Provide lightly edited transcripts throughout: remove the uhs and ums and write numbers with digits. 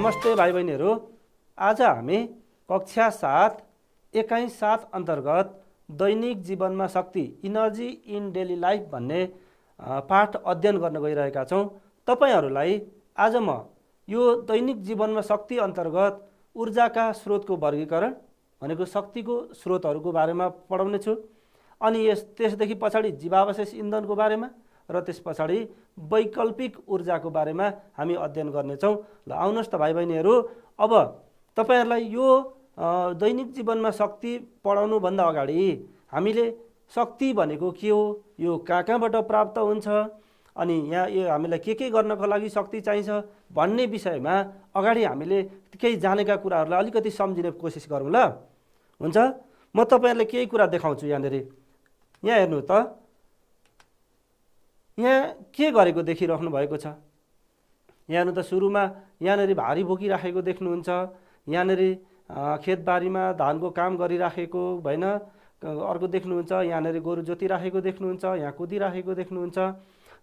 नमस्ते भाइ बहिनीहरू। आज हामी कक्षा 7 एकाइ 7 अन्तर्गत दैनिक जीवनमा शक्ति इनर्जी इन डेली लाइफ भन्ने पाठ अध्ययन गर्न गइरहेका छौँ। तपाईहरूलाई आज म यो दैनिक जीवनमा शक्ति अन्तर्गत ऊर्जाका स्रोतको वर्गीकरण भनेको शक्तिको स्रोतहरूको बारेमा पढाउने छु। अनि त्यसदेखि पछाडि जीवावशेष इन्धनको बारेमा र त्यस पछाडि वैकल्पिक ऊर्जाको बारेमा हामी अध्ययन गर्नेछौँ। ल आउनुहोस् त भाइ बहिनीहरू, अब तपाईहरूलाई यो दैनिक जीवनमा शक्ति पढाउनुभन्दा अगाडि हामीले शक्ति भनेको के हो, यो कहाँबाट प्राप्त हुन्छ, अनि यहाँ यो हामीलाई के गर्नको लागि शक्ति चाहिन्छ भन्ने विषयमा अगाडि हामीले केही जानेका कुराहरूलाई अलिकति सम्झिने कोसिस गरौँ। ल हुन्छ, म तपाईहरूलाई केही कुरा देखाउँछु। यहाँनिर यहाँ हेर्नु त, यहाँ के गरेको देखिराख्नु भएको छ। यहाँ त सुरुमा यहाँनिर भारी बोकिराखेको देख्नुहुन्छ। यहाँनिर खेतबारीमा धानको काम गरिराखेको भएन। अर्को देख्नुहुन्छ यहाँनिर गोरु जोतिराखेको देख्नुहुन्छ, यहाँ कुदिराखेको देख्नुहुन्छ,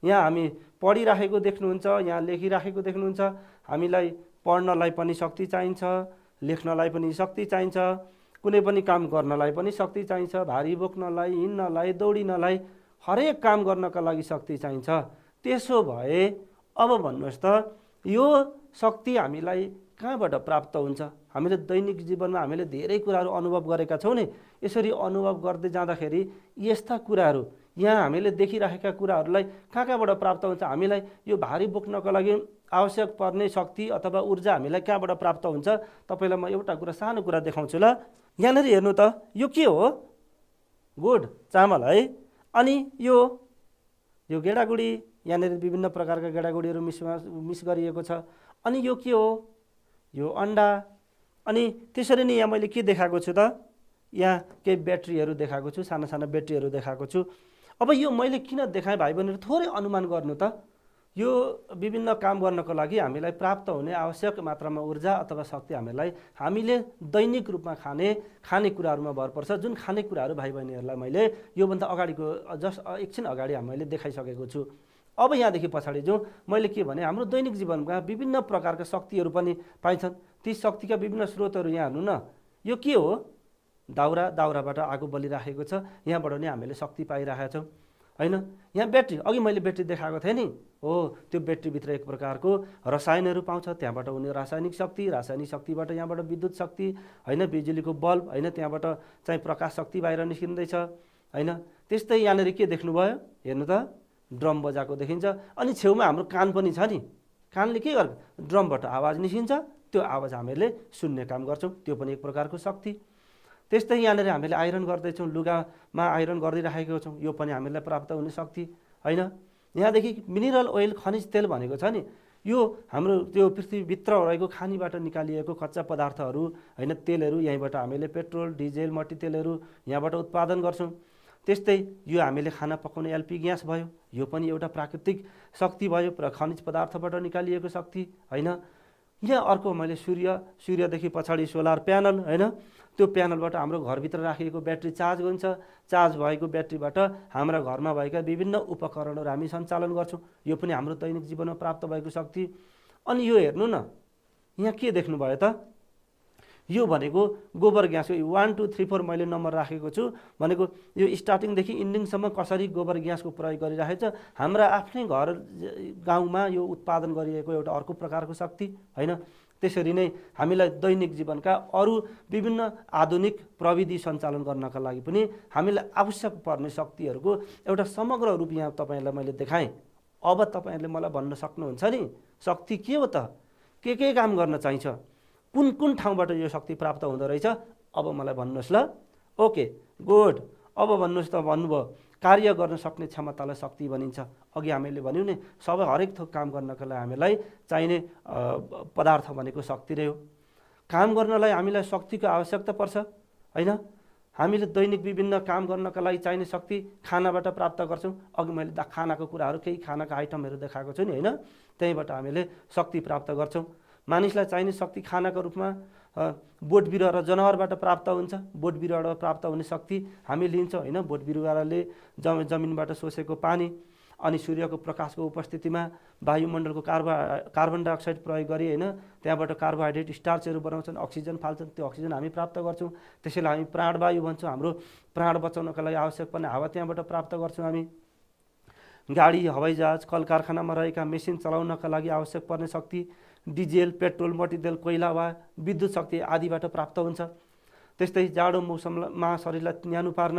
यहाँ हामी पढिराखेको देख्नुहुन्छ, यहाँ लेखिराखेको देख्नुहुन्छ। हामीलाई पढ्नलाई पनि शक्ति चाहिन्छ, लेख्नलाई पनि शक्ति चाहिन्छ, कुनै पनि काम गर्नलाई पनि शक्ति चाहिन्छ, भारी बोक्नलाई, हिँड्नलाई, दौडिनलाई, हरेक काम गर्नका लागि शक्ति चाहिन्छ। त्यसो भए अब भन्नुहोस् त, यो शक्ति हामीलाई कहाँबाट प्राप्त हुन्छ? हामीले दैनिक जीवनमा हामीले धेरै कुराहरू अनुभव गरेका छौँ नि। यसरी अनुभव गर्दै जाँदाखेरि यस्ता कुराहरू, यहाँ हामीले देखिराखेका कुराहरूलाई कहाँबाट प्राप्त हुन्छ? हामीलाई यो भारी बोक्नको लागि आवश्यक पर्ने शक्ति अथवा ऊर्जा हामीलाई कहाँबाट प्राप्त हुन्छ? तपाईँलाई म एउटा कुरा, सानो कुरा देखाउँछु। ल यहाँनिर हेर्नु त, यो के हो? गुड, चामल है। अनि यो गेडागुडी, यहाँनिर विभिन्न प्रकारका गेडागुडीहरू मिस गरिएको छ। अनि यो के हो? यो अन्डा। अनि त्यसरी नै यहाँ मैले के देखाएको छु त, यहाँ केही ब्याट्रीहरू देखाएको छु, साना साना ब्याट्रीहरू देखाएको छु। अब यो मैले किन देखाएँ भाइ बहिनीहरू, थोरै अनुमान गर्नु त। यो विभिन्न काम गर्नको लागि हामीलाई प्राप्त हुने आवश्यक मात्रामा ऊर्जा अथवा शक्ति हामीले दैनिक रूपमा खाने कुराहरूमा भर पर्छ। जुन खानेकुराहरू भाइ बहिनीहरूलाई मैले योभन्दा अगाडिको एकछिन अगाडि मैले देखाइसकेको छु। अब यहाँदेखि पछाडि जो मैले के भने, हाम्रो दैनिक जीवनमा विभिन्न प्रकारका शक्तिहरू पनि पाइन्छन्। ती शक्तिका विभिन्न स्रोतहरू यहाँ हेर्नु न। यो के हो? दाउरा, दाउराबाट आगो बलिराखेको छ। यहाँबाट नै हामीले शक्ति पाइरहेका छौँ हैन। यहाँ ब्याट्री, अघि मैले ब्याट्री देखाएको थिएँ नि। हो, त्यो ब्याट्रीभित्र एक प्रकारको रसायनहरू पाउँछ। त्यहाँबाट हुने रासायनिक शक्तिबाट यहाँबाट विद्युत शक्ति हैन, बिजुलीको बल्ब हैन, त्यहाँबाट चाहिँ प्रकाश शक्ति बाहिर निस्किँदैछ हैन। त्यस्तै यहाँनिर के देख्नुभयो? हेर्नु त, ड्रम बजाएको देखिन्छ। अनि छेउमा हाम्रो कान पनि छ नि। कानले के गर्छ? ड्रमबाट आवाज निस्किन्छ, त्यो आवाज हामीले सुन्ने काम गर्छौँ। त्यो पनि एक प्रकारको शक्ति। त्यस्तै यहाँनिर हामीले आइरन गर्दैछौँ, लुगामा आइरन गरिराखेको छौँ, यो पनि हामीलाई प्राप्त हुने शक्ति हैन। यहाँदेखि मिनरल ओइल, खनिज तेल भनेको छ नि, यो हाम्रो त्यो पृथ्वीभित्र रहेको खानीबाट निकालिएको कच्चा पदार्थहरू हैन, तेलहरू, यहीँबाट हामीले पेट्रोल, डिजेल, मट्टीतेलहरू यहाँबाट उत्पादन गर्छौँ। त्यस्तै यो हामीले खाना पकाउने एलपी ग्यास भयो, यो पनि एउटा प्राकृतिक शक्ति भयो, खनिज पदार्थबाट निकालिएको शक्ति हैन। यहाँ अर्को मैले सूर्यदेखि पछाडि सोलर प्यानल हैन, त्यो प्यानलबाट हाम्रो घरभित्र राखिएको ब्याट्री चार्ज हुन्छ। चार्ज भएको ब्याट्रीबाट हाम्रा घरमा भएका विभिन्न उपकरणहरू हामी सञ्चालन गर्छौँ। यो पनि हाम्रो दैनिक जीवनमा प्राप्त भएको शक्ति। अनि यो हेर्नु न, यहाँ के देख्नुभयो त? यो भनेको गोबर ग्यासको 1 2 3 4 मैले नम्बर राखेको छु। भनेको यो स्टार्टिङदेखि इन्डिङसम्म कसरी गोबर ग्यासको प्रयोग गरिरहेको छ। हाम्रा आफ्नै घर गाउँमा यो उत्पादन गरिएको एउटा अर्को प्रकारको शक्ति हैन। त्यसरी नै हामीलाई दैनिक जीवनका अरू विभिन्न आधुनिक प्रविधि सञ्चालन गर्नका लागि पनि हामीलाई आवश्यक पर्ने शक्तिहरूको एउटा समग्र रूप यहाँ तपाईँहरूलाई मैले देखाएँ। अब तपाईँहरूले मलाई भन्न सक्नुहुन्छ नि, शक्ति के हो त? के काम गर्न चाहिन्छ? कुन ठाउँबाट यो शक्ति प्राप्त हुँदो रहेछ? अब मलाई भन्नुहोस् ल। Okay, good. अब भन्नुहोस् त, भन्नुभयो कार्य गर्न सक्ने क्षमतालाई शक्ति भनिन्छ। अघि हामीले भन्यौँ नि, सबै हरेक थोक काम गर्नका लागि हामीलाई चाहिने पदार्थ भनेको शक्ति नै हो। काम गर्नलाई हामीलाई शक्तिको आवश्यकता पर्छ हैन। हामीले दैनिक विभिन्न काम गर्नका लागि चाहिने शक्ति खानाबाट प्राप्त गर्छौँ। अघि मैले खानाको कुराहरू, केही खानाका आइटमहरू देखाएको छु नि हैन, त्यहीँबाट हामीले शक्ति प्राप्त गर्छौँ। मानिसलाई चाहिने शक्ति खानाको रूपमा बोट बिरुवा र जनावरबाट प्राप्त हुन्छ। बोट बिरुवाबाट प्राप्त हुने शक्ति हामी लिन्छौँ हैन। बोट बिरुवाले जमिनबाट सोसेको पानी, अनि सूर्यको प्रकाशको उपस्थितिमा वायुमण्डलको कार्बन डाइअक्साइड प्रयोग गरी होइन, त्यहाँबाट कार्बोहाइड्रेट स्टार्चहरू बनाउँछन्, अक्सिजन फाल्छन्, त्यो अक्सिजन हामी प्राप्त गर्छौँ, त्यसैलाई हामी प्राणवायु भन्छौँ। हाम्रो प्राण बचाउनका लागि आवश्यक पर्ने हावा त्यहाँबाट प्राप्त गर्छौँ हामी। गाडी, हवाईजहाज, कल कारखानामा रहेका मेसिन चलाउनका लागि आवश्यक पर्ने शक्ति डिजेल, पेट्रोल, मट्टितेल, कोइला वा विद्युत शक्ति आदिबाट प्राप्त हुन्छ। त्यस्तै जाडो मौसममा शरीरलाई न्यानो पार्न,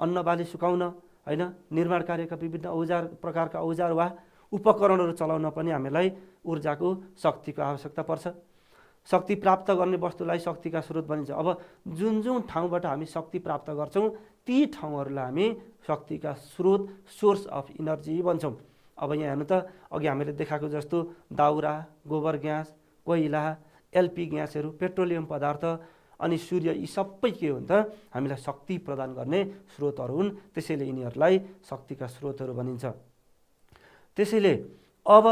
अन्न बाली सुकाउन होइन, निर्माण कार्यका विभिन्न प्रकारका औजार वा उपकरणहरू चलाउन पनि हामीलाई ऊर्जाको शक्तिको आवश्यकता पर्छ। शक्ति प्राप्त गर्ने वस्तुलाई शक्तिका स्रोत भनिन्छ। अब जुन ठाउँबाट हामी शक्ति प्राप्त गर्छौँ ती ठाउँहरूलाई हामी शक्तिका स्रोत, सोर्स अफ इनर्जी भन्छौँ। अब यहाँ हेर्नु त, अघि हामीले देखाएको जस्तो दाउरा, गोबर ग्यास, कोइला, एलपी ग्यासहरू, पेट्रोलियम पदार्थ अनि सूर्य, यी सबै के हुन्छ, हामीलाई शक्ति प्रदान गर्ने स्रोतहरू हुन्। त्यसैले यिनीहरूलाई शक्तिका स्रोतहरू भनिन्छ। त्यसैले अब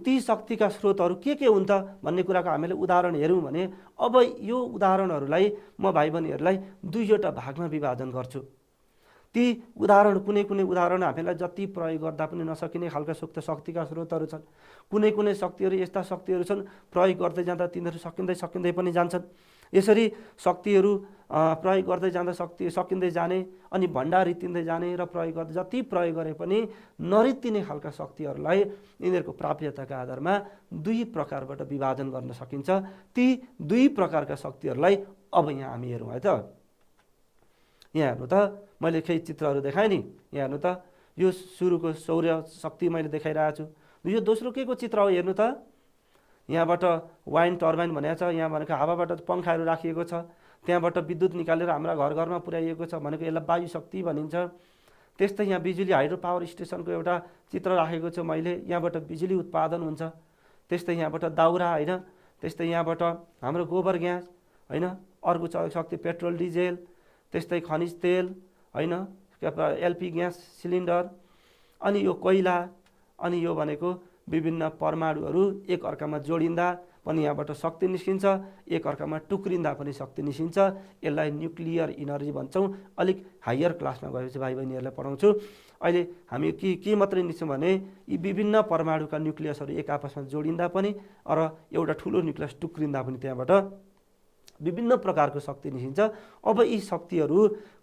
ती शक्तिका स्रोतहरू के हुन् त भन्ने कुराको हामीले उदाहरण हेऱ्यौँ भने, अब यो उदाहरणहरूलाई म भाइ बहिनीहरूलाई दुईवटा भागमा विभाजन गर्छु। ती उदाहरण, कुनै उदाहरण हामीलाई जति प्रयोग गर्दा पनि नसकिने खालका शक्तिका स्रोतहरू छन्। कुनै शक्तिहरू यस्ता शक्तिहरू छन् प्रयोग गर्दै जाँदा तिनीहरू सकिँदै पनि जान्छन्। यसरी शक्तिहरू प्रयोग गर्दै जाँदा शक्ति सकिँदै जाने अनि भण्डार रित्तिँदै जाने र प्रयोग गर्दा जति प्रयोग गरे पनि नरित्तिने खालका शक्तिहरूलाई यिनीहरूको प्राप्यताका आधारमा दुई प्रकारबाट विभाजन गर्न सकिन्छ। ती दुई प्रकारका शक्तिहरूलाई अब यहाँ हामी हेरौँ है त। यहाँ हेर्नु त, मैले केही चित्रहरू देखाएँ नि। यहाँ हेर्नु त, यो सुरुको सौर्य शक्ति मैले देखाइरहेको छु। यो दोस्रो के को चित्र हो हेर्नु त। यहाँबाट वाइन टर्बाइन भनेको छ, यहाँ भनेको हावाबाट पङ्खाहरू राखिएको छ, त्यहाँबाट विद्युत निकालेर हाम्रा घरमा पुर्याइएको छ भनेको यसलाई वायु शक्ति भनिन्छ। त्यस्तै यहाँ बिजुली हाइड्रो पावर स्टेसनको एउटा चित्र राखेको छु मैले, यहाँबाट बिजुली उत्पादन हुन्छ। त्यस्तै यहाँबाट दाउरा होइन, त्यस्तै यहाँबाट हाम्रो गोबर ग्यास होइन, अर्को शक्ति पेट्रोल डिजेल, त्यस्तै खनिज तेल होइन, एलपी ग्यास सिलिन्डर, अनि यो कोइला, अनि यो भनेको विभिन्न परमाणुहरू एक अर्कामा जोडिँदा पनि यहाँबाट शक्ति निस्किन्छ, एक अर्कामा टुक्रिँदा पनि शक्ति निस्किन्छ। यसलाई न्युक्लियर इनर्जी भन्छौँ। अलिक हायर क्लासमा गएपछि भाइ बहिनीहरूलाई पढाउँछु। अहिले हामी के मात्रै निस्क्यौँ भने यी विभिन्न परमाणुका न्युक्लियसहरू एक आपसमा जोडिँदा पनि र एउटा ठुलो न्युक्लियस टुक्रिँदा पनि त्यहाँबाट विभिन्न प्रकारको शक्ति निस्किन्छ। अब यी शक्तिहरू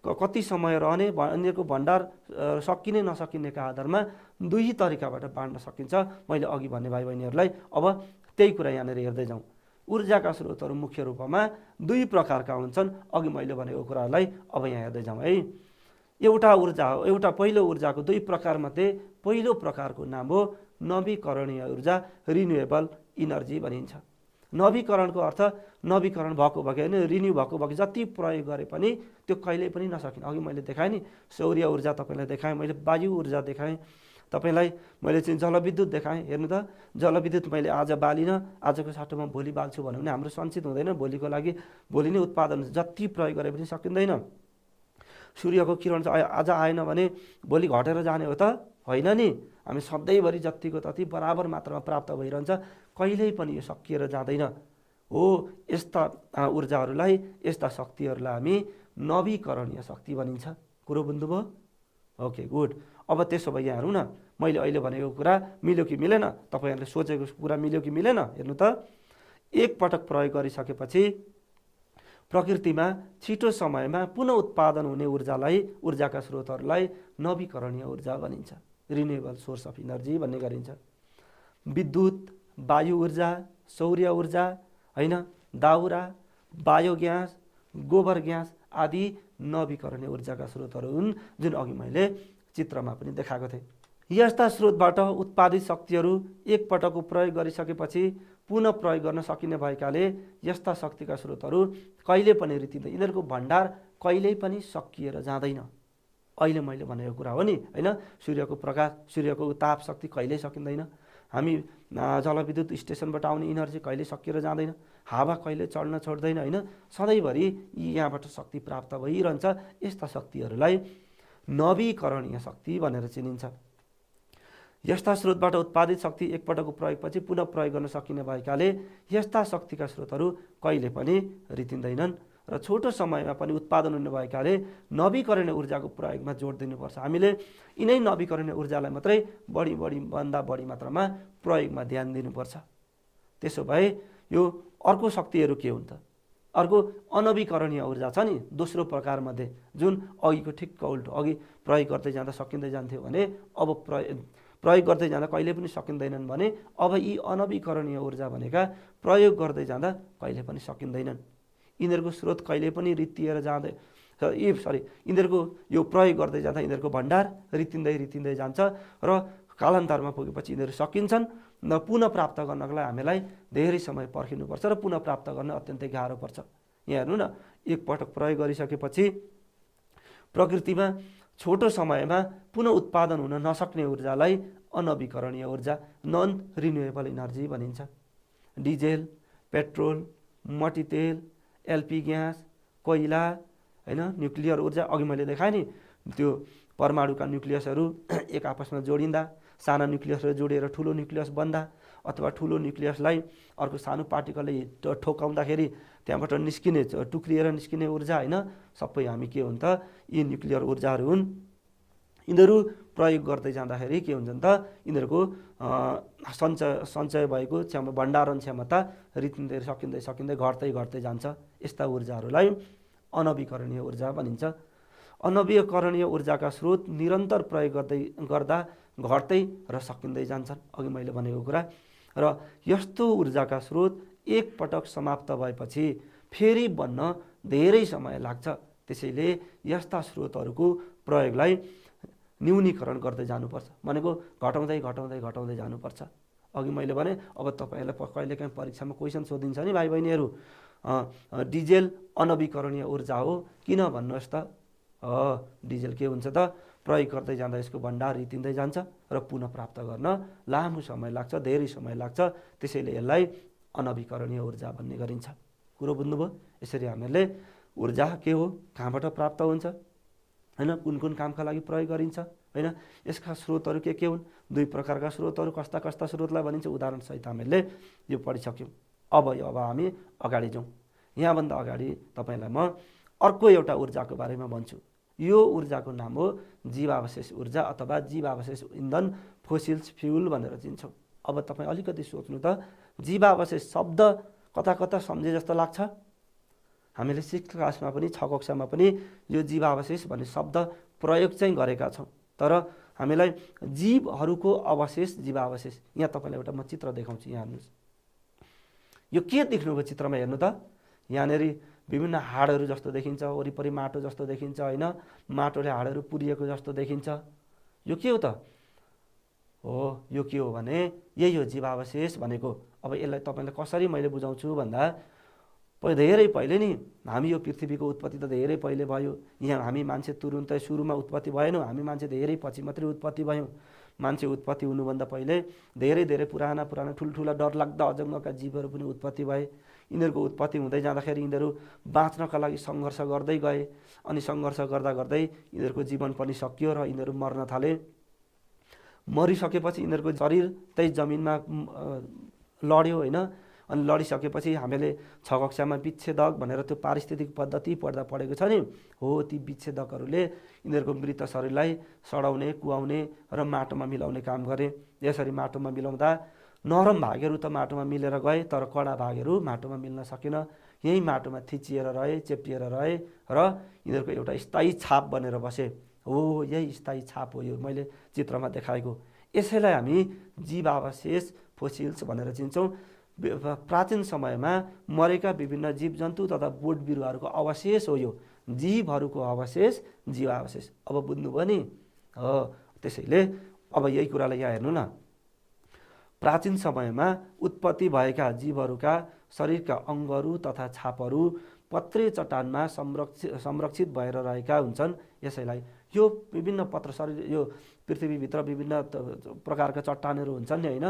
कति समय रहने, यिनीहरूको भण्डार सकिने नसकिनेका आधारमा दुई तरिकाबाट बाँड्न सकिन्छ। मैले अघि भन्ने भाइ बहिनीहरूलाई अब त्यही कुरा यहाँनिर हेर्दै जाउँ। ऊर्जाका स्रोतहरू मुख्य रूपमा दुई प्रकारका हुन्छन्। अघि मैले भनेको कुराहरूलाई अब यहाँ हेर्दै जाउँ है। एउटा ऊर्जा हो, एउटा पहिलो ऊर्जाको दुई प्रकारमध्ये पहिलो प्रकारको नाम हो नवीकरणीय ऊर्जा, रिन्युएबल इनर्जी भनिन्छ। नवीकरणको अर्थ नवीकरण भएको होइन, रिन्यू भएको जति प्रयोग गरे पनि त्यो कहिल्यै पनि नसकिने। अघि मैले देखाएँ नि, सौर्य ऊर्जा तपाईँलाई देखाएँ, मैले वायु ऊर्जा देखाएँ, तपाईँलाई मैले चाहिँ जलविद्युत देखाएँ। हेर्नु त, जलविद्युत मैले आज बालिनँ, आजको साटोमा भोलि बाल्छु भन्यो भने हाम्रो सञ्चित हुँदैन। भोलिको लागि भोलि नै उत्पादन, जति प्रयोग गरे पनि सकिँदैन। सूर्यको किरण आज आएन भने भोलि घटेर जाने हो त होइन नि। हामी सधैँभरि जतिको तति बराबर मात्रामा प्राप्त भइरहन्छ, कहिल्यै पनि यो सकिएर जाँदैन हो। यस्ता ऊर्जाहरूलाई, यस्ता शक्तिहरूलाई हामी नवीकरणीय शक्ति भनिन्छ। कुरो बुझ्नुभयो? Okay, good. अब त्यसो भए यहाँ हेरौँ न, मैले अहिले भनेको कुरा मिल्यो कि मिलेन, तपाईँहरूले सोचेको कुरा मिल्यो कि मिलेन। हेर्नु त, एकपटक प्रयोग गरिसकेपछि प्रकृतिमा छिटो समयमा पुनः उत्पादन हुने ऊर्जाका स्रोतहरूलाई नवीकरणीय ऊर्जा भनिन्छ, रिन्युएबल सोर्स अफ इनर्जी भन्ने गरिन्छ। विद्युत, वायु ऊर्जा, सौर्य ऊर्जा होइन, दाउरा, बायोग्यास, गोबर ग्यास आदि नवीकरणीय ऊर्जाका स्रोतहरू हुन्, जुन अघि मैले चित्रमा पनि देखाएको थिएँ। यस्ता स्रोतबाट उत्पादित शक्तिहरू एकपटकको प्रयोग गरिसकेपछि पुनः प्रयोग गर्न सकिने भएकाले यस्ता शक्तिका स्रोतहरू कहिले पनि रित्तिँदैन। यिनीहरूको भण्डार कहिल्यै पनि सकिएर जाँदैन। अहिले मैले भनेको कुरा हो नि होइन, सूर्यको प्रकाश, सूर्यको ताप शक्ति कहिल्यै सकिँदैन। हामी जलविद्युत स्टेसनबाट आउने इनर्जी कहिले सकिएर जाँदैन। हावा कहिले चढ्न छोड्दैन होइन, सधैँभरि यहाँबाट शक्ति प्राप्त भइरहन्छ। यस्ता शक्तिहरूलाई नवीकरणीय शक्ति भनेर चिनिन्छ। यस्ता स्रोतबाट उत्पादित शक्ति एकपटकको प्रयोगपछि पुनः प्रयोग गर्न सकिने भएकाले यस्ता शक्तिका स्रोतहरू कहिले पनि रित्तिँदैनन् र छोटो समयमा पनि उत्पादन हुने भएकाले नवीकरणीय ऊर्जाको प्रयोगमा जोड दिनुपर्छ। हामीले यिनै नवीकरणीय ऊर्जालाई मात्रै भन्दा बढी मात्रामा प्रयोगमा ध्यान दिनुपर्छ। त्यसो भए यो अर्को शक्तिहरू के हुन् त? अर्को अनवीकरणीय ऊर्जा छ नि, दोस्रो प्रकारमध्ये, जुन अघिको ठिक्क उल्टो। अघि प्रयोग गर्दै जाँदा सकिँदै जान्थ्यो भने अब प्रयोग गर्दै जाँदा कहिले पनि सकिँदैनन् भने अब यी अनवीकरणीय ऊर्जा भनेका प्रयोग गर्दै जाँदा कहिले पनि सकिँदैनन्। यिनीहरूको स्रोत कहिले पनि रित्तिएर जाँदै यिनीहरूको यो प्रयोग गर्दै जाँदा यिनीहरूको भण्डार रित्तिँदै जान्छ र कालान्तरमा पुगेपछि यिनीहरू सकिन्छन् र पुनः प्राप्त गर्नलाई हामीलाई धेरै समय पर्खिनुपर्छ र पुनः प्राप्त गर्न अत्यन्तै गाह्रो पर्छ। यहाँ हेर्नु न, एकपटक प्रयोग गरिसकेपछि प्रकृतिमा छोटो समयमा पुनः उत्पादन हुन नसक्ने ऊर्जालाई अनवीकरणीय ऊर्जा, नन रिन्युएबल इनर्जी भनिन्छ। डिजेल, पेट्रोल, मट्टीतेल, एलपी ग्यास, कोइला, होइन, न्युक्लियर ऊर्जा। अघि मैले देखाएँ नि, त्यो परमाणुका न्युक्लियसहरू एक आपसमा जोडिँदा, साना न्युक्लियसहरू जोडिएर ठुलो न्युक्लियस बन्दा, अथवा ठुलो न्युक्लियसलाई अर्को सानो पार्टिकलले ठोकाउँदाखेरि त्यहाँबाट निस्किने, टुक्रिएर निस्किने ऊर्जा, होइन, सबै हामी के हुन्छ, यी न्युक्लियर ऊर्जाहरू हुन्। यिनीहरू प्रयोग गर्दै जाँदाखेरि के हुन्छन् त, यिनीहरूको सञ्चय भएको भण्डारण क्षमता रित्तिँदै सकिँदै घट्दै जान्छ। यस्ता ऊर्जाहरूलाई अनवीकरणीय ऊर्जा भनिन्छ। अनवीकरणीय ऊर्जाका स्रोत निरन्तर प्रयोग गर्दा घट्दै र सकिँदै जान्छन्, अघि मैले भनेको कुरा। र यस्तो ऊर्जाका स्रोत एकपटक समाप्त भएपछि फेरि बन्न धेरै समय लाग्छ। त्यसैले यस्ता स्रोतहरूको प्रयोगलाई न्यूनीकरण गर्दै जानुपर्छ, भनेको घटाउँदै जानुपर्छ। अघि मैले भने अब तपाईँहरूलाई कहिलेकाहीँ परीक्षामा क्वेसन सोधिन्छ नि भाइ बहिनीहरू, डिजेल अनवीकरणीय ऊर्जा हो किन भन्नुहोस् त? डिजेल के हुन्छ त, प्रयोग गर्दै जाँदा यसको भण्डार रित्तिँदै जान्छ र पुनः प्राप्त गर्न लामो समय लाग्छ, धेरै समय लाग्छ। त्यसैले यसलाई अनवीकरणीय ऊर्जा भन्ने गरिन्छ। कुरो बुझ्नुभयो? यसरी हामीहरूले ऊर्जा के हो, कहाँबाट प्राप्त हुन्छ, होइन, कुन कामका लागि प्रयोग गरिन्छ, होइन, यसका स्रोतहरू के हुन्, दुई प्रकारका स्रोतहरू कस्ता स्रोतलाई भनिन्छ, उदाहरणसहित हामीले यो पढिसक्यौँ। अब हामी अगाडि जाउँ। यहाँभन्दा अगाडि तपाईँलाई म अर्को एउटा ऊर्जाको बारेमा भन्छु। यो ऊर्जाको नाम हो जीवावशेष ऊर्जा अथवा जीवावशेष इन्धन, फोसिल्स फ्युल भनेर चिन्छौँ। अब तपाईँ अलिकति सोच्नु त, जीवावशेष शब्द कता सम्झे जस्तो लाग्छ? हामीले 6th क्लासमा पनि 6 कक्षामा पनि यो जीवावशेष भन्ने शब्द प्रयोग चाहिँ गरेका छौँ। तर हामीलाई जीवहरूको अवशेष, जीवावशेष, यहाँ तपाईँलाई एउटा म चित्र देखाउँछु। यहाँ हेर्नुहोस्, यो के देख्नुभयो चित्रमा? हेर्नु त, यहाँनिर विभिन्न हाडहरू जस्तो देखिन्छ, वरिपरि माटो जस्तो देखिन्छ, होइन, माटोले हाडहरू पुरिएको जस्तो देखिन्छ। यो के हो त? हो, यो के हो भने यही हो जीवावशेष भनेको। अब यसलाई तपाईँलाई कसरी मैले बुझाउँछु भन्दा, धेरै पहिले नि हामी यो पृथ्वीको उत्पत्ति त धेरै पहिले भयो। यहाँ हामी मान्छे तुरुन्तै सुरुमा उत्पत्ति भएनौँ, हामी मान्छे धेरै पछि मात्रै उत्पत्ति भयौँ। मान्छे उत्पत्ति हुनुभन्दा पहिले धेरै पुराना ठुल्ठुला डरलाग्दा अजङ्गका जीवहरू पनि उत्पत्ति भए। यिनीहरूको उत्पत्ति हुँदै जाँदाखेरि यिनीहरू बाँच्नका लागि सङ्घर्ष गर्दै गए, अनि सङ्घर्ष गर्दै यिनीहरूको जीवन पनि सकियो र यिनीहरू मर्न थाले। मरिसकेपछि यिनीहरूको शरीर त्यही जमिनमा लड्यो, होइन, अनि लडिसकेपछि हामीले 6 कक्षामा विच्छेदक भनेर त्यो पारिस्थितिक पद्धति पढ्दा पढेको छ नि, हो, ती विच्छेदकहरूले यिनीहरूको मृत शरीरलाई सडाउने, कुहाउने र माटोमा मिलाउने काम गरे। यसरी माटोमा मिलाउँदा नरम भागहरू त माटोमा मिलेर गए, तर कडा भागहरू माटोमा मिल्न सकेन। यही माटोमा थिचिएर रहे, चेप्टिएर रहे र यिनीहरूको एउटा स्थायी छाप बनेर बसे। हो, यही स्थायी छाप हो यो मैले चित्रमा देखाएको। यसैलाई हामी जीवावशेष, फोसिल्स भनेर चिन्छौँ। प्राचीन समयमा मरेका विभिन्न जीवजन्तु तथा बोट बिरुवाहरूको अवशेष हो यो। जीवहरूको अवशेष जीवावशेष। अब बुझ्नुभयो नि? हो, त्यसैले अब यही कुरालाई यहाँ हेर्नु न, प्राचीन समयमा उत्पत्ति भएका जीवहरूका शरीरका अङ्गहरू तथा छापहरू पत्रे चट्टानमा संरक्षित भएर रहेका हुन्छन्। यसैलाई यो विभिन्न शरीर, यो पृथ्वीभित्र विभिन्न प्रकारका चट्टानहरू हुन्छन् नि, होइन,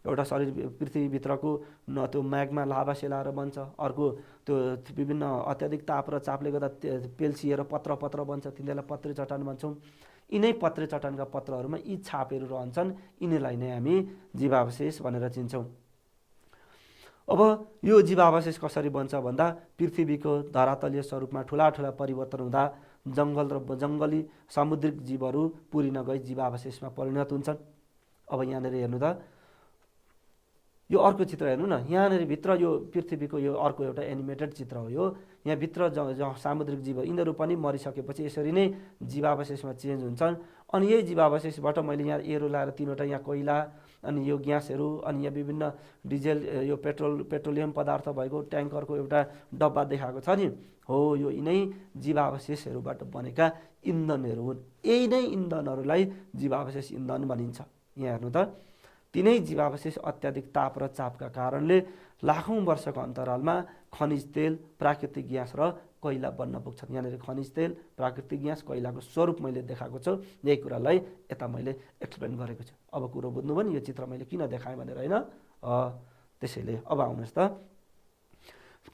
एउटा शरीर पृथ्वीभित्रको त्यो म्याग्मा लाभा सेलाएर बन्छ, अर्को त्यो विभिन्न अत्याधिक ताप र चापले गर्दा पेल्सिएर पत्र बन्छ, तिनीहरूलाई पत्रे चट्टान भन्छौँ। यिनै पत्रे चट्टानका पत्रहरूमा यी छापहरू रहन्छन्, यिनीलाई नै हामी जीवावशेष भनेर चिन्छौँ। अब यो जीवावशेष कसरी बन्छ भन्दा पृथ्वीको धरातलीय स्वरूपमा ठुला ठुला परिवर्तन हुँदा जङ्गल र जङ्गली सामुद्रिक जीवहरू पुरिन गई जीवावशेषमा परिणत हुन्छन्। अब यहाँनिर हेर्नु त, यो अर्को चित्र हेर्नु न, यहाँनिर भित्र यो पृथ्वीको यो अर्को एउटा एनिमेटेड चित्र हो यो। यहाँभित्र सामुद्रिक जीव यिनीहरू पनि मरिसकेपछि यसरी नै जीवावशेषमा चेन्ज हुन्छन्। अनि यही जीवावशेषबाट मैले यहाँ एरो लाएर 3वटा यहाँ कोइला अनि यो ग्यासहरू अनि यहाँ विभिन्न डिजेल यो पेट्रोलियम पदार्थ भएको ट्याङ्करको एउटा डब्बा देखाएको छ नि, हो यो यिनै जीवावशेषहरूबाट बनेका इन्धनहरू हुन्। यही नै इन्धनहरूलाई जीवावशेष इन्धन भनिन्छ। यहाँ हेर्नु त, तिनै जीवावशेष अत्याधिक ताप र चापका कारणले लाखौँ वर्षको अन्तरालमा खनिज तेल, प्राकृतिक ग्यास र कोइला बन्न पुग्छन्। यहाँनिर खनिज तेल, प्राकृतिक ग्यास, कोइलाको स्वरूप मैले देखाएको छु। यही कुरालाई यता मैले एक्सप्लेन गरेको छु। अब कुरो बुझ्नुभयो नि यो चित्र मैले किन देखाएँ भनेर, होइन? त्यसैले अब आउनुहोस् त,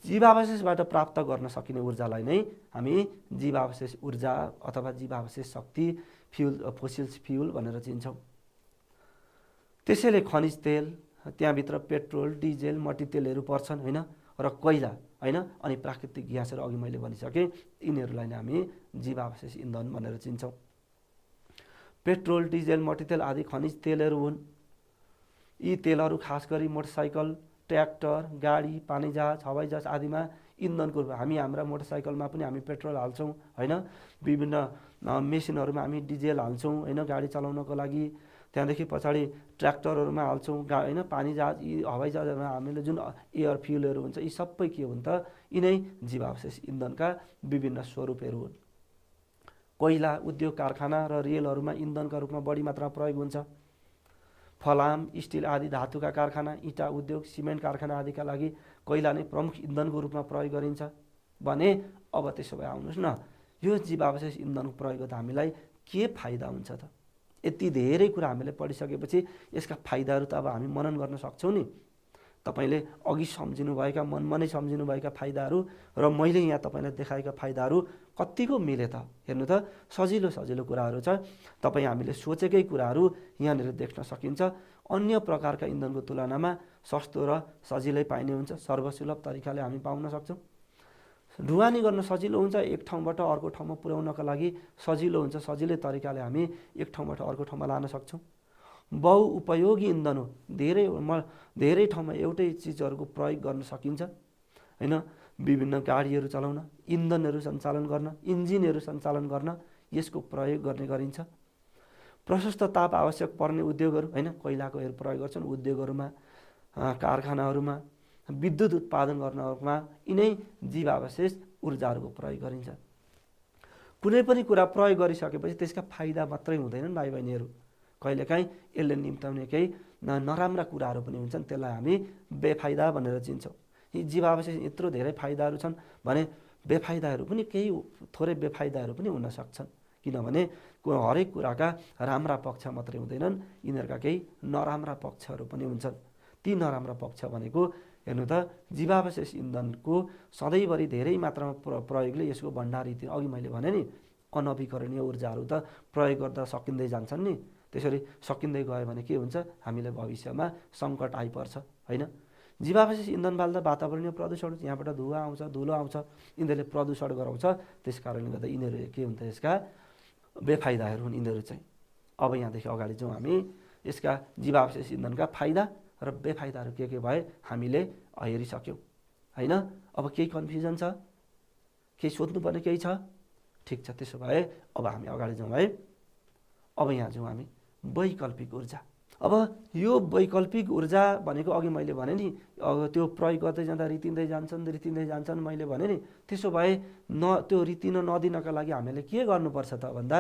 जीवावशेषबाट प्राप्त गर्न सकिने ऊर्जालाई नै हामी जीवावशेष ऊर्जा अथवा जीवावशेष शक्ति, फ्युल, फोसिल्स फ्युल भनेर चिन्छौँ। त्यसैले खनिज तेल, त्यहाँभित्र पेट्रोल, डिजेल, मट्टीतेलहरू पर्छन्, होइन, र कोइला, होइन, अनि प्राकृतिक ग्यासहरू अघि मैले भनिसकेँ, यिनीहरूलाई नै हामी जीवावशेष इन्धन भनेर चिन्छौँ। पेट्रोल, डिजेल, मट्टीतेल आदि खनिज तेलहरू हुन्। यी तेलहरू खास गरी मोटरसाइकल, ट्र्याक्टर, गाडी, पानीजहाज, हवाईजहाज आदिमा इन्धनको रूपमा हामी हाम्रा मोटरसाइकलमा पनि हामी पेट्रोल हाल्छौँ, होइन, विभिन्न मेसिनहरूमा हामी डिजेल हाल्छौँ, होइन, गाडी चलाउनको लागि। त्यहाँदेखि पछाडि ट्र्याक्टरहरूमा हाल्छौँ, होइन, पानीजहाज, यी हवाईजहाजहरूमा हामीले जुन एयर फ्युलहरू हुन्छ, यी सबै के हुन् त, यिनै जीवावशेष इन्धनका विभिन्न स्वरूपहरू हुन्। कोइला उद्योग, कारखाना र रेलहरूमा इन्धनका रूपमा बढी मात्रामा प्रयोग हुन्छ। फलाम, स्टिल आदि धातुका कारखाना, इँटा उद्योग, सिमेन्ट कारखाना आदिका लागि कोइला नै प्रमुख इन्धनको रूपमा प्रयोग गरिन्छ भने अब त्यसो भए आउनुहोस् न, यो जीवावशेष इन्धनको प्रयोग गर्दा हामीलाई के फाइदा हुन्छ त? यति धेरै कुरा हामीले पढिसकेपछि यसका फाइदाहरू त अब हामी मनन गर्न सक्छौँ नि। तपाईँले अघि सम्झिनुभएका, मनमा नै सम्झिनुभएका फाइदाहरू र मैले यहाँ तपाईँलाई देखाएका फाइदाहरू कतिको मिले त? हेर्नु त, सजिलो सजिलो कुराहरू छ। तपाईँ हामीले सोचेकै कुराहरू यहाँनिर देख्न सकिन्छ। अन्य प्रकारका इन्धनको तुलनामा सस्तो र सजिलै पाइने हुन्छ। सर्वसुलभ तरिकाले हामी पाउन सक्छौँ। ढुवानी गर्न सजिलो हुन्छ, एक ठाउँबाट अर्को ठाउँमा पुर्याउनका लागि सजिलो हुन्छ। सजिलै तरिकाले हामी एक ठाउँबाट अर्को ठाउँमा लान सक्छौँ। बहुउपयोगी इन्धन हो, धेरै ठाउँमा एउटै चिजहरूको प्रयोग गर्न सकिन्छ, होइन, विभिन्न गाडीहरू चलाउन, इन्धनहरू सञ्चालन गर्न, इन्जिनहरू सञ्चालन गर्न यसको प्रयोग गर्ने गरिन्छ। प्रशस्त ताप आवश्यक पर्ने उद्योगहरू, होइन, कोइलाकोहरू प्रयोग गर्छन् उद्योगहरूमा, कारखानाहरूमा, विद्युत उत्पादन गर्नमा यिनै जीवावशेष ऊर्जाहरूको प्रयोग गरिन्छ। कुनै पनि कुरा प्रयोग गरिसकेपछि त्यसका फाइदा मात्रै हुँदैनन् भाइ बहिनीहरू, कहिलेकाहीँ यसले निम्ताउने केही नराम्रा कुराहरू पनि हुन्छन्, त्यसलाई हामी बेफाइदा भनेर चिन्छौँ। यी जीवावशेष यत्रो धेरै फाइदाहरू छन् भने बेफाइदाहरू पनि केही थोरै बेफाइदाहरू पनि हुन सक्छन्, किनभने हरेक कुराका राम्रा पक्ष मात्रै हुँदैनन्, यिनीहरूका केही नराम्रा पक्षहरू पनि हुन्छन्। ती नराम्रा पक्ष भनेको हेर्नु त, जीवावशेष इन्धनको सधैँभरि धेरै मात्रामा प्रयोगले यसको भण्डार इति अघि मैले भने नि, अनवीकरणीय ऊर्जाहरू त प्रयोग गर्दा सकिँदै जान्छन् नि। त्यसरी सकिँदै गयो भने के हुन्छ, हामीलाई भविष्यमा सङ्कट आइपर्छ, होइन। जीवावशेष इन्धन बाल्दा वातावरणीय प्रदूषण, यहाँबाट धुवा आउँछ, धुलो आउँछ, यिनीहरूले प्रदूषण गराउँछ। त्यस कारणले गर्दा यिनीहरू के हुन्छ, यसका बेफाइदाहरू हुन् यिनीहरू चाहिँ। अब यहाँदेखि अगाडि जाउँ हामी, यसका जीवावशेष इन्धनका फाइदा र बेफाइदाहरू के भए हामीले हेरिसक्यौँ, होइन। अब केही कन्फ्युजन छ, केही सोध्नुपर्ने केही छ? ठिक छ, त्यसो भए अब हामी अगाडि जाउँ है। अब यहाँ जाउँ हामी वैकल्पिक ऊर्जा। अब यो वैकल्पिक ऊर्जा भनेको अघि मैले भने नि, त्यो प्रयोग गर्दै जाँदा रितिँदै जान्छन् मैले भने नि। त्यसो भए त्यो रितिन नदिनका लागि हामीले के गर्नुपर्छ त भन्दा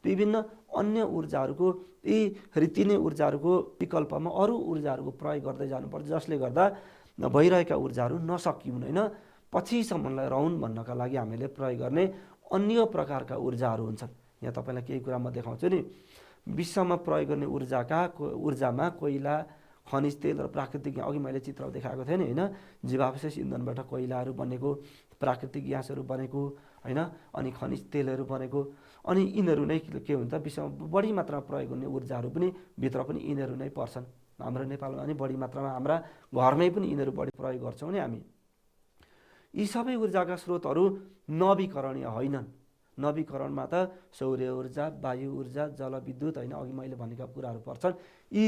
विभिन्न अन्य ऊर्जाहरूको, यी रितिने ऊर्जाहरूको विकल्पमा अरू ऊर्जाहरूको प्रयोग गर्दै जानुपर्छ, जसले गर्दा भइरहेका ऊर्जाहरू नसकिउन्, होइन, पछिसम्मलाई रहन् भन्नका लागि हामीले प्रयोग गर्ने अन्य प्रकारका ऊर्जाहरू हुन्छन्। यहाँ तपाईँलाई केही कुरा म देखाउँछु नि। विश्वमा प्रयोग गर्ने ऊर्जामा कोइला, खनिज तेल र प्राकृतिक, अघि मैले चित्र देखाएको थिएँ नि, होइन, जीवावशेष इन्धनबाट कोइलाहरू बनेको, प्राकृतिक ग्यासहरू बनेको, होइन, अनि खनिज तेलहरू बनेको, अनि यिनीहरू नै के हुन्छ, विश्वमा बढी मात्रामा प्रयोग हुने ऊर्जाहरू पनि भित्र पनि यिनीहरू नै पर्छन्। हाम्रो नेपालमा पनि बढी मात्रामा हाम्रा घरमै पनि यिनीहरू बढी प्रयोग गर्छौँ नि हामी। यी सबै ऊर्जाका स्रोतहरू नवीकरणीय होइनन्। नवीकरणमा त सौर्य ऊर्जा, वायु ऊर्जा, जलविद्युत होइन, अघि मैले भनेका कुराहरू पर्छन्। यी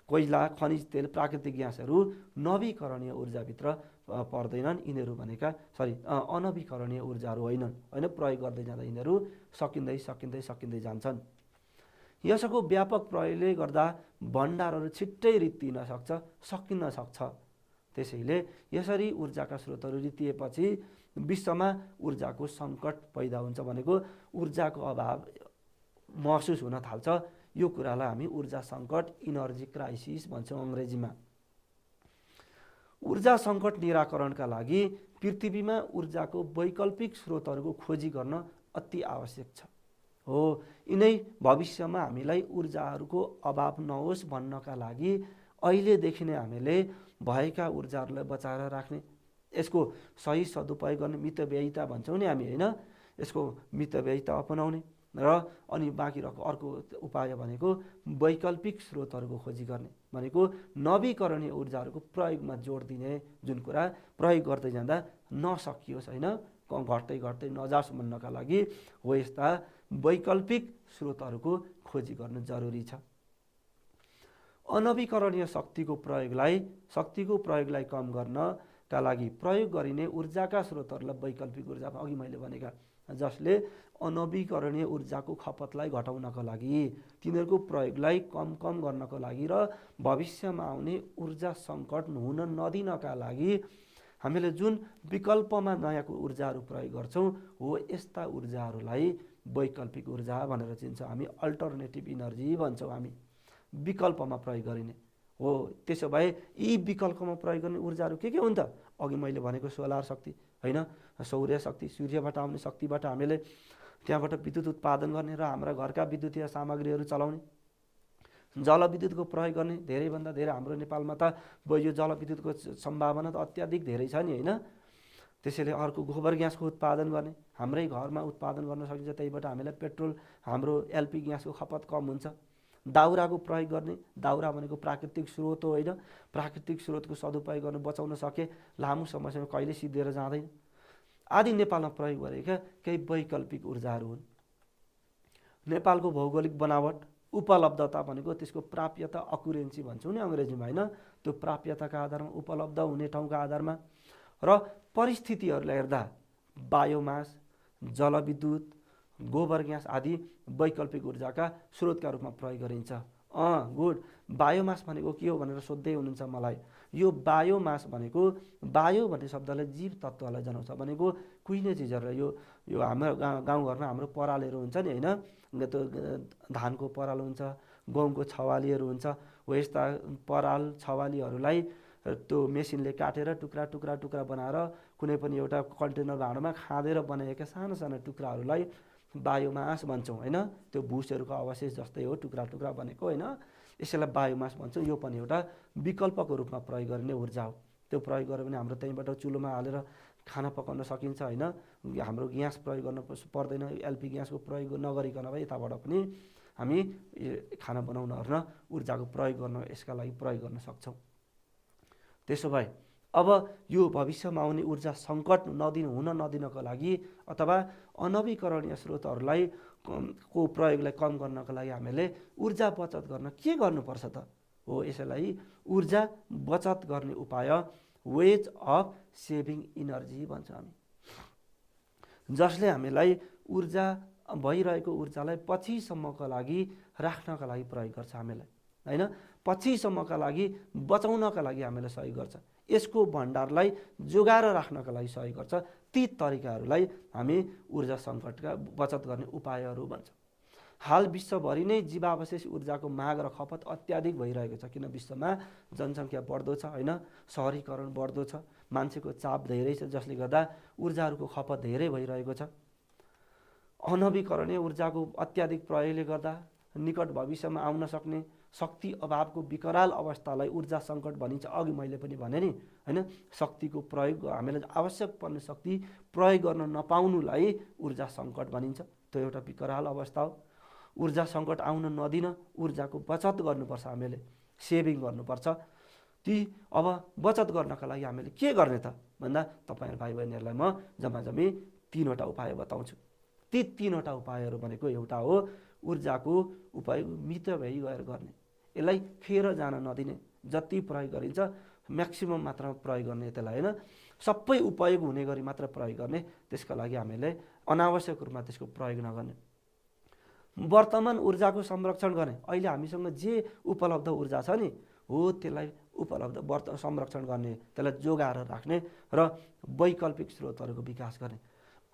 कोइला, खनिज तेल, प्राकृतिक ग्यासहरू नवीकरणीय ऊर्जाभित्र पर्दैनन्। यिनीहरू भनेका अनवीकरणीय ऊर्जाहरू होइनन् होइन। प्रयोग गर्दै जाँदा यिनीहरू सकिँदै जान्छन्। यसको व्यापक प्रयोगले गर्दा भण्डारहरू छिट्टै रित्तिन सकिन सक्छ। त्यसैले यसरी ऊर्जाका स्रोतहरू रित्तिएपछि विश्वमा ऊर्जाको सङ्कट पैदा हुन्छ, भनेको ऊर्जाको अभाव महसुस हुन थाल्छ। यो कुरालाई हामी ऊर्जा सङ्कट, इनर्जी क्राइसिस भन्छौँ अङ्ग्रेजीमा। ऊर्जा सङ्कट निराकरणका लागि पृथ्वीमा ऊर्जाको वैकल्पिक स्रोतहरूको खोजी गर्न अति आवश्यक छ। हो, यिनै भविष्यमा हामीलाई ऊर्जाहरूको अभाव नहोस् भन्नका लागि अहिलेदेखि नै हामीले भएका ऊर्जाहरूलाई बचाएर राख्ने, यसको सही सदुपयोग गर्ने, मितव्ययिता भन्छौँ नि हामी होइन, यसको मितव्ययिता अपनाउने र अनि बाँकी अर्को उपाय भनेको वैकल्पिक स्रोतहरूको खोजी गर्ने, भनेको नवीकरणीय ऊर्जाहरूको प्रयोगमा जोड दिने, जुन कुरा प्रयोग गर्दै जाँदा नसकियोस् होइन, घट्दै नजाओस् भन्नका लागि हो यस्ता वैकल्पिक स्रोतहरूको खोजी गर्न जरुरी छ। अनवीकरणीय शक्तिको प्रयोगलाई कम गर्नका लागि प्रयोग गरिने ऊर्जाका स्रोतहरूलाई वैकल्पिक ऊर्जा, अघि मैले भनेका, जसले अनवीकरणीय ऊर्जाको खपतलाई घटाउनका लागि, तिनीहरूको प्रयोगलाई कम गर्नको लागि र भविष्यमा आउने ऊर्जा सङ्कट हुन नदिनका लागि हामीले जुन विकल्पमा नयाँ ऊर्जाहरू प्रयोग गर्छौँ हो यस्ता ऊर्जाहरूलाई वैकल्पिक ऊर्जा भनेर चिन्छौँ हामी। अल्टरनेटिभ इनर्जी भन्छौँ हामी, विकल्पमा प्रयोग गरिने हो। त्यसो भए यी विकल्पमा प्रयोग गर्ने ऊर्जाहरू के हुन् त? अघि मैले भनेको सोलर शक्ति होइन, सौर्य शक्ति, सूर्यबाट आउने शक्तिबाट हामीले त्यहाँबाट विद्युत उत्पादन गर्ने र हाम्रा घरका विद्युतीय सामग्रीहरू चलाउने, जलविद्युतको प्रयोग गर्ने। धेरैभन्दा धेरै हाम्रो नेपालमा त यो जलविद्युतको सम्भावना त अत्याधिक धेरै छ नि होइन। त्यसैले अर्को गोबर ग्यासको उत्पादन गर्ने, हाम्रै घरमा उत्पादन गर्न सकिन्छ, त्यहीबाट हामीलाई पेट्रोल, हाम्रो एलपी ग्यासको खपत कम हुन्छ। दाउराको प्रयोग गर्ने, दाउरा भनेको प्राकृतिक स्रोत हो होइन, प्राकृतिक स्रोतको सदुपयोग गर्न बचाउन सके लामो समयसम्म कहिले सिद्धिएर जाँदैन। आदि नेपालमा प्रयोग गरेका केही वैकल्पिक ऊर्जाहरू हुन्। नेपालको भौगोलिक बनावट, उपलब्धता भनेको त्यसको प्राप्यता, अकुरेन्सी भन्छौँ नि अङ्ग्रेजीमा होइन, त्यो प्राप्यताका आधारमा, उपलब्ध हुने ठाउँका आधारमा र परिस्थितिहरूलाई हेर्दा बायोमास, जलविद्युत, गोबर ग्यास आदि वैकल्पिक ऊर्जाका स्रोतका रूपमा प्रयोग गरिन्छ। गुड। बायोमास भनेको के हो भनेर सोध्दै हुनुहुन्छ मलाई। यो बायोमास भनेको, बायो भन्ने शब्दले जीव तत्त्वलाई जनाउँछ, भनेको कुहिने चिजहरू। यो हाम्रो गाउँघरमा हाम्रो परालहरू हुन्छ नि होइन, त्यो धानको पराल हुन्छ, गहुँको छवालीहरू हुन्छ, हो यस्ता पराल छवालीहरूलाई त्यो मेसिनले काटेर टुक्रा बनाएर कुनै पनि एउटा कन्टेनर भाँडोमा खाँदेर बनाएका साना टुक्राहरूलाई बायोमास भन्छौँ होइन। त्यो भुसहरूको अवशेष जस्तै हो, टुक्रा बनेको होइन, यसैलाई बायोमास भन्छौँ। यो पनि एउटा विकल्पको रूपमा प्रयोग गरिने ऊर्जा हो। त्यो प्रयोग गऱ्यो भने हाम्रो त्यहीँबाट चुलोमा हालेर खाना पकाउन सकिन्छ होइन, हाम्रो ग्यास प्रयोग गर्न पर्दैन। एलपी ग्यासको प्रयोग नगरिकन भए यताबाट पनि हामी खाना बनाउन ओर्न ऊर्जाको प्रयोग गर्न, यसका लागि प्रयोग गर्न सक्छौँ। त्यसो भए अब यो भविष्यमा आउने ऊर्जा सङ्कट हुन नदिनको लागि अथवा अनवीकरणीय स्रोतहरूलाई को प्रयोगलाई कम गर्नको लागि हामीले ऊर्जा बचत गर्न के गर्नुपर्छ त? हो, यसैलाई ऊर्जा बचत गर्ने उपाय वेज अफ सेभिङ इनर्जी भन्छ हामी, जसले हामीलाई ऊर्जा भइरहेको ऊर्जालाई पछिसम्मका लागि राख्नका लागि प्रयोग गर्छ हामीलाई होइन, पछिसम्मका लागि बचाउनका लागि हामीलाई सहयोग गर्छ, यसको भण्डारलाई जोगाएर राख्नका लागि सहयोग गर्छ। ती तरिकाहरूलाई हामी ऊर्जा सङ्कटका बचत गर्ने उपायहरू भन्छौँ। हाल विश्वभरि नै जीवावशेष ऊर्जाको माग र खपत अत्याधिक भइरहेको छ, किन विश्वमा जनसङ्ख्या बढ्दो छ होइन, सहरीकरण बढ्दो छ, मान्छेको चाप धेरै छ, जसले गर्दा ऊर्जाहरूको खपत धेरै भइरहेको छ। अनवीकरणीय ऊर्जाको अत्याधिक प्रयोगले गर्दा निकट भविष्यमा आउन सक्ने शक्ति अभावको विकराल अवस्थालाई ऊर्जा सङ्कट भनिन्छ। अघि मैले पनि भने नि होइन, शक्तिको प्रयोग, हामीलाई आवश्यक पर्ने शक्ति प्रयोग गर्न नपाउनुलाई ऊर्जा सङ्कट भनिन्छ। त्यो एउटा विकराल अवस्था हो। ऊर्जा सङ्कट आउन नदिन ऊर्जाको बचत गर्नुपर्छ हामीले। सेभिङ गर्नुपर्छ। ती अब बचत गर्नका लागि हामीले के गर्ने त भन्दा तपाईँ भाइ बहिनीहरूलाई म जम्माजम्मी 3वटा उपाय बताउँछु। ती 3वटा उपायहरू भनेको एउटा हो ऊर्जाको उपयोग मितव्ययी गरेर गर्ने, यसलाई खेर जान नदिने, जति प्रयोग गरिन्छ म्याक्सिमम मात्रामा प्रयोग गर्ने, त्यसलाई होइन सबै उपयोग हुने गरी मात्र प्रयोग गर्ने, त्यसका लागि हामीले अनावश्यक रूपमा त्यसको प्रयोग नगर्ने। वर्तमान ऊर्जाको संरक्षण गर्ने, अहिले हामीसँग जे उपलब्ध ऊर्जा छ नि हो त्यसलाई संरक्षण गर्ने, त्यसलाई जोगाएर राख्ने र वैकल्पिक स्रोतहरूको विकास गर्ने।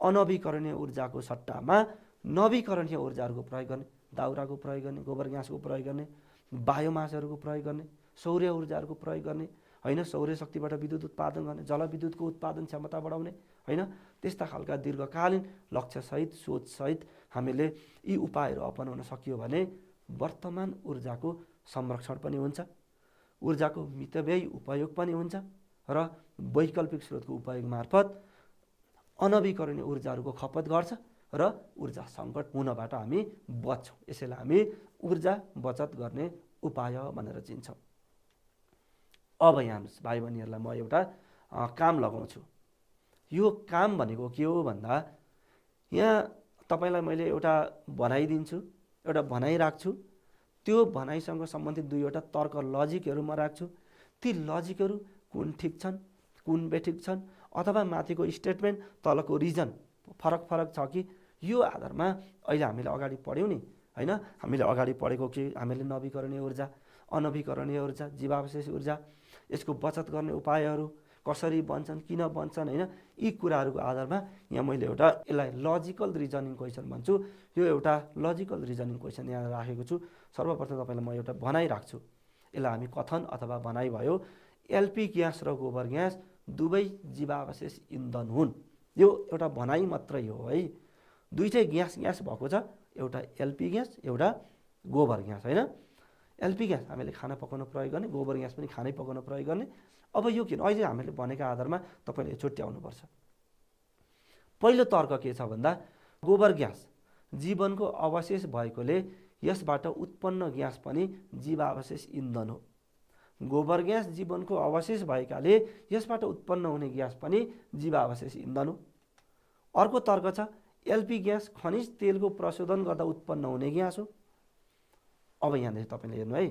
अनवीकरणीय ऊर्जाको सट्टामा नवीकरणीय ऊर्जाहरूको प्रयोग गर्ने, दाउराको प्रयोग गर्ने, गोबर ग्यासको प्रयोग गर्ने, बायोमासहरूको प्रयोग गर्ने, सौर्य ऊर्जाहरूको प्रयोग गर्ने होइन, सौर्य शक्तिबाट विद्युत उत्पादन गर्ने, जलविद्युतको उत्पादन क्षमता बढाउने होइन, त्यस्ता खालका दीर्घकालीन लक्ष्यसहित सोचसहित हामीले यी उपायहरू अपनाउन सकियो भने वर्तमान ऊर्जाको संरक्षण पनि हुन्छ, ऊर्जाको मितव्ययी उपयोग पनि हुन्छ र वैकल्पिक स्रोतको उपयोग मार्फत अनवीकरणीय ऊर्जाहरूको खपत गर्छ र ऊर्जा सङ्कट हुनबाट हामी बच्छौँ। यसैले हामी ऊर्जा बचत गर्ने उपाय भनेर चिन्छौँ। अब यहाँ भाइ बहिनीहरूलाई म एउटा काम लगाउँछु। यो काम भनेको के हो भन्दा यहाँ तपाईँलाई मैले एउटा भनाइ दिन्छु, एउटा भनाइ राख्छु, त्यो भनाइसँग सम्बन्धित 2वटा तर्क लजिकहरू म राख्छु। ती लजिकहरू कुन ठिक छन् कुन बेठिक छन् अथवा माथिको स्टेटमेन्ट तलको रिजन फरक छ कि यो आधारमा अहिले हामीले अगाडि पढ्यौँ नि होइन, हामीले अगाडि पढेको कि हामीले नवीकरणीय ऊर्जा, अनवीकरणीय ऊर्जा, जीवावशेष ऊर्जा, यसको बचत गर्ने उपायहरू कसरी बन्छन्, किन बन्छन् होइन, यी कुराहरूको आधारमा यहाँ मैले एउटा यसलाई लजिकल रिजनिङ क्वेसन भन्छु। यो एउटा लजिकल रिजनिङ क्वेसन यहाँ राखेको छु। सर्वप्रथम तपाईँलाई म एउटा भनाइ राख्छु, यसलाई हामी कथन अथवा भनाइ भयो। एलपी ग्यास र गोबर ग्यास दुवै जीवावशेष इन्धन हुन्। यो एउटा भनाइ मात्रै हो है, दुईटै ग्यास भएको छ, एउटा एलपी ग्यास एउटा गोबर ग्यास होइन। एलपी ग्यास हामीले खाना पकाउन प्रयोग गर्ने, गोबर ग्यास पनि खानै पकाउन प्रयोग गर्ने। अब यो किन अहिले हामीले भनेका आधारमा तपाईँले छुट्याउनुपर्छ। पहिलो तर्क के छ भन्दा गोबर ग्यास जीवनको अवशेष भएकोले यसबाट उत्पन्न ग्यास पनि जीवावशेष इन्धन हो। गोबर ग्यास जीवनको अवशेष भएकाले यसबाट उत्पन्न हुने ग्यास पनि जीवावशेष इन्धन हो। अर्को तर्क छ एलपी ग्यास खनिज तेलको प्रशोधन गर्दा उत्पन्न हुने ग्यास हो। अब यहाँनिर तपाईँले हेर्नु है,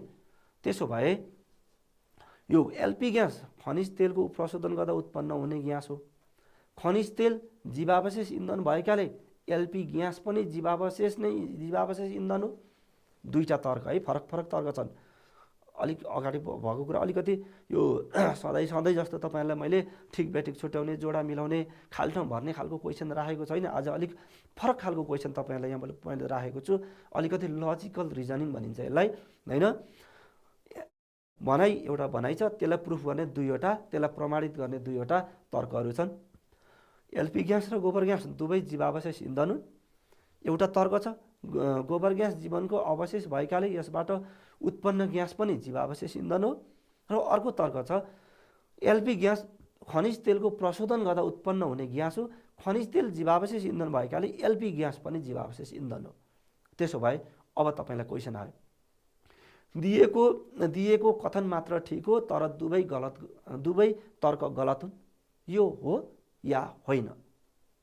त्यसो भए यो एलपी ग्यास खनिज तेलको प्रशोधन गर्दा उत्पन्न हुने ग्यास हो। खनिज तेल जीवावशेष इन्धन भएकाले एलपी ग्यास पनि जीवावशेष इन्धन हो। दुईटा तर्क है, फरक तर्क छन्। अलिक अगाडि भएको कुरा अलिकति यो सधैँ जस्तो तपाईँहरूलाई मैले ठिक बेठिक छुट्याउने, जोडा मिलाउने, खाल्ठाउँ भर्ने खालको क्वेसन राखेको छैन। आज अलिक फरक खालको क्वेसन तपाईँहरूलाई यहाँ मैले राखेको छु। अलिकति लजिकल रिजनिङ भनिन्छ यसलाई होइन। भनाइ एउटा भनाइ छ, त्यसलाई प्रुफ गर्ने 2वटा, त्यसलाई प्रमाणित गर्ने 2वटा तर्कहरू छन्। एलपी ग्यास र गोबर ग्यास दुवै जीवावशेष इन्धन हुन्। एउटा तर्क छ गोबर ग्यास जीवनको अवशेष भएकाले यसबाट उत्पन्न ग्यास पनि जीवावशेष इन्धन हो। र अर्को तर्क छ एलपी ग्यास खनिज तेलको प्रशोधन गर्दा उत्पन्न हुने ग्यास हो। खनिज तेल जीवावशेष इन्धन भएकाले एलपी ग्यास पनि जीवावशेष इन्धन हो। त्यसो भए अब तपाईँलाई क्वेसन आयो, दिएको कथन मात्र ठिक हो तर दुवै तर्क गलत हुन्, यो हो या होइन?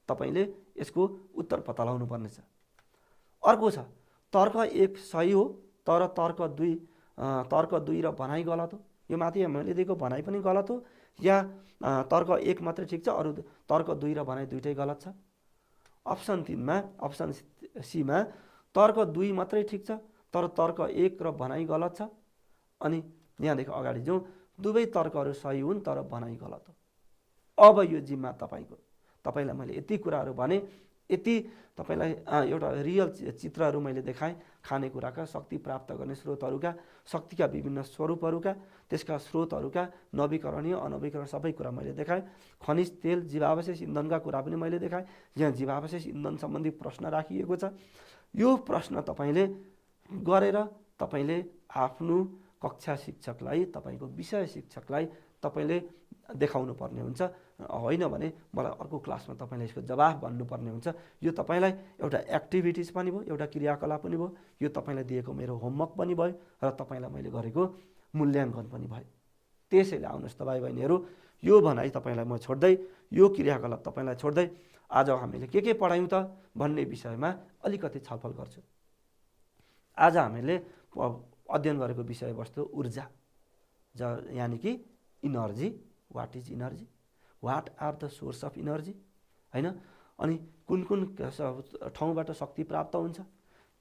तपाईँले यसको उत्तर पत्ता लगाउनु पर्नेछ। अर्को छ तर्क 1 सही हो तर तर्क 2 र भनाइ गलत हो। यो माथि मैले दिएको भनाइ पनि गलत हो या तर्क 1 मात्रै ठिक छ, अरू तर्क 2 र भनाइ दुइटै गलत छ। अप्सन 3मा अप्सन सीमा तर्क 2 मात्रै ठिक छ तर तर्क 1 र भनाइ गलत छ। अनि यहाँदेखि अगाडि जाउँ, दुवै तर्कहरू सही हुन् तर भनाइ गलत हो। अब यो जिम्मा तपाईँको, तपाईँलाई मैले यति कुराहरू भने, यति तपाईँलाई एउटा रियल चित्रहरू मैले देखाएँ खानेकुराका, शक्ति प्राप्त गर्ने स्रोतहरूका, शक्तिका विभिन्न स्वरूपहरूका, त्यसका स्रोतहरूका, नवीकरणीय अनवीकरण सबै कुरा मैले देखाएँ। खनिज तेल जीवावशेष इन्धनका कुरा पनि मैले देखाएँ। यहाँ जीवावशेष इन्धन सम्बन्धी प्रश्न राखिएको छ। यो प्रश्न तपाईँले गरेर तपाईँले आफ्नो कक्षा शिक्षकलाई, तपाईँको विषय शिक्षकलाई तपाईँले देखाउनु पर्ने हुन्छ। होइन भने मलाई अर्को क्लासमा तपाईँले यसको जवाफ भन्नुपर्ने हुन्छ। यो तपाईँलाई एउटा एक्टिभिटिज पनि भयो, एउटा क्रियाकलाप पनि भयो, यो तपाईँलाई दिएको मेरो होमवर्क पनि भयो र तपाईँलाई मैले गरेको मूल्याङ्कन पनि भयो। त्यसैले आउनुहोस् त भाइ बहिनीहरू, यो भनाइ तपाईँलाई म छोड्दै, यो क्रियाकलाप तपाईँलाई छोड्दै आज हामीले के पढायौँ त भन्ने विषयमा अलिकति छलफल गर्छु। आज हामीले अध्ययन गरेको विषयवस्तु ऊर्जा, यानि कि energy. What is energy, what are the source of energy, होइन? अनि कुन कुन ठाउँबाट शक्ति प्राप्त हुन्छ,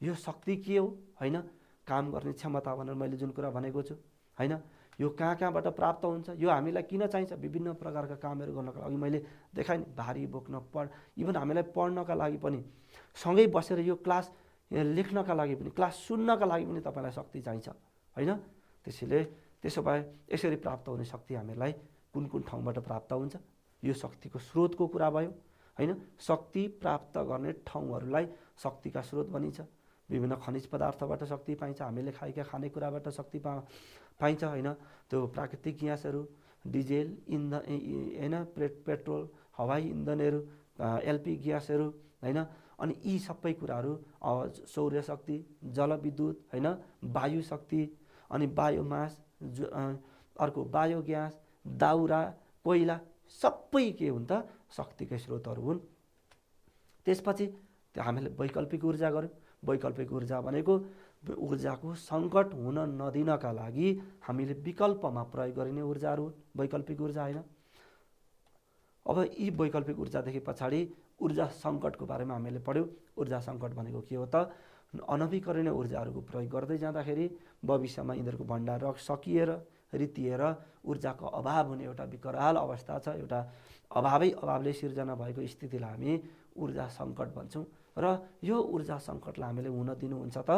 यो शक्ति के हो, होइन? काम गर्ने क्षमता भनेर मैले जुन कुरा भनेको छु, होइन? यो कहाँबाट प्राप्त हुन्छ, यो हामीलाई किन चाहिन्छ, विभिन्न प्रकारका कामहरू गर्नका लागि। मैले देखाएँ नि, भारी बोक्न, इभन हामीलाई पढ्नका लागि पनि, सँगै बसेर यो क्लास लेख्नका लागि पनि, क्लास सुन्नका लागि पनि तपाईँलाई शक्ति चाहिन्छ, होइन? त्यसैले त्यसो भए यसरी प्राप्त हुने शक्ति हामीलाई कुन कुन ठाउँबाट प्राप्त हुन्छ, यो शक्तिको स्रोतको कुरा भयो, होइन? शक्ति प्राप्त गर्ने ठाउँहरूलाई शक्तिका स्रोत भनिन्छ। विभिन्न खनिज पदार्थबाट शक्ति पाइन्छ, हामीले खाएका खानेकुराबाट शक्ति पाइन्छ, होइन? त्यो प्राकृतिक ग्यासहरू, डिजेल इन्धन, होइन? पेट्रोल, हवाई इन्धनहरू, एलपी ग्यासहरू, होइन? अनि यी सबै कुराहरू, सौर्य शक्ति, जलविद्युत, होइन? वायु शक्ति, अनि बायोमास, अर्को बायोग्यास, दाउरा, कोइला, सबै के हुन् त शक्तिकै स्रोतहरू हुन्। त्यसपछि हामीले वैकल्पिक ऊर्जा गऱ्यौँ। वैकल्पिक ऊर्जा भनेको ऊर्जाको सङ्कट हुन नदिनका लागि हामीले विकल्पमा प्रयोग गरिने ऊर्जाहरू हुन् वैकल्पिक ऊर्जा, होइन? अब यी वैकल्पिक ऊर्जादेखि पछाडि ऊर्जा सङ्कटको बारेमा हामीले पढ्यौँ। ऊर्जा सङ्कट भनेको के हो त? अनवीकरणीय ऊर्जाहरूको प्रयोग गर्दै जाँदाखेरि भविष्यमा यिनीहरूको भण्डार सकिएर रितिएर ऊर्जाको अभाव हुने एउटा विकराल अवस्था छ। एउटा अभावले सिर्जना भएको स्थितिलाई हामी ऊर्जा सङ्कट भन्छौँ। र यो ऊर्जा सङ्कटलाई हामीले हुन दिनुहुन्छ त?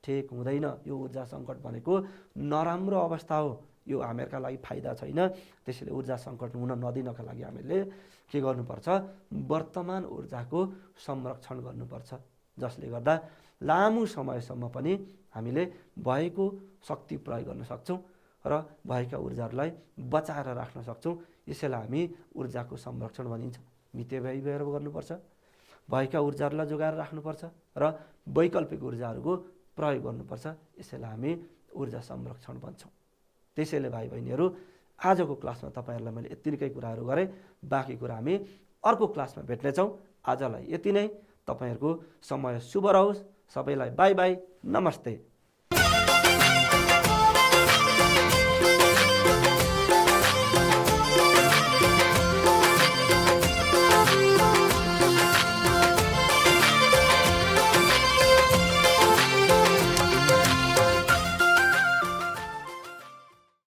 ठिक हुँदैन। यो ऊर्जा सङ्कट भनेको नराम्रो अवस्था हो, यो हामीहरूका लागि फाइदा छैन। त्यसैले ऊर्जा सङ्कट हुन नदिनका लागि हामीले के गर्नुपर्छ? वर्तमान ऊर्जाको संरक्षण गर्नुपर्छ, जसले गर्दा लामो समयसम्म पनि हामीले भएको शक्ति प्रयोग गर्न सक्छौँ र भएका ऊर्जाहरूलाई बचाएर राख्न सक्छौँ। यसैलाई हामी ऊर्जाको संरक्षण भनिन्छ। मितव्ययी गर्नुपर्छ, भएका ऊर्जाहरूलाई जोगाएर राख्नुपर्छ र वैकल्पिक ऊर्जाहरूको प्रयोग गर्नुपर्छ। यसैलाई हामी ऊर्जा संरक्षण भन्छौँ। त्यसैले भाइ बहिनीहरू, आजको क्लासमा तपाईँहरूलाई मैले यत्तिकै कुराहरू गरेँ। बाँकी कुरा हामी अर्को क्लासमा भेट्नेछौँ। आजलाई यति नै। तपाईँहरूको समय शुभ रहोस्। सबैलाई बाई बाई, नमस्ते।